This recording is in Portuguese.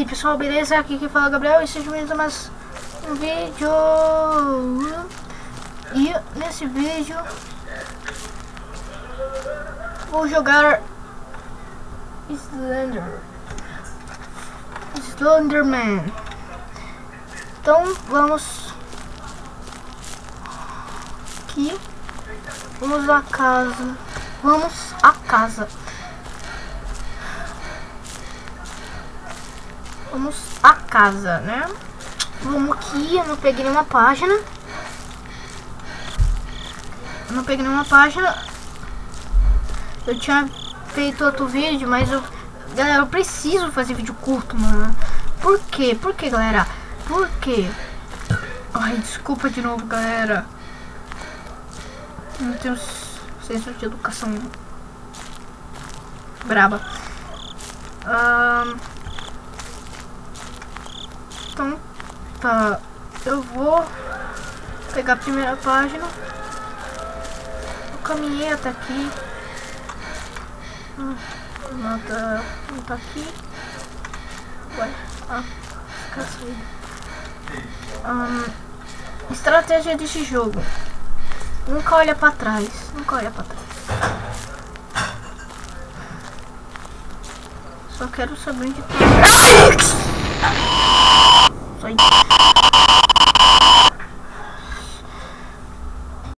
aí pessoal, beleza? Aqui quem fala é o Gabriel e sejam bem-vindos a mais um vídeo. E nesse vídeo vou jogar Slenderman. Então vamos aqui, vamos à casa, né? Vamos aqui, eu não peguei nenhuma página. Eu tinha feito outro vídeo, mas galera, eu preciso fazer vídeo curto, mano. Por quê? Por quê, galera? Por quê? Ai, desculpa de novo, galera. Não tenho senso de educação braba. Então, tá. Eu vou pegar a primeira página. Eu caminhei até aqui. Não tá aqui. Ué, esqueci. Estratégia desse jogo. Nunca olha pra trás. Só quero saber onde tá. Sai.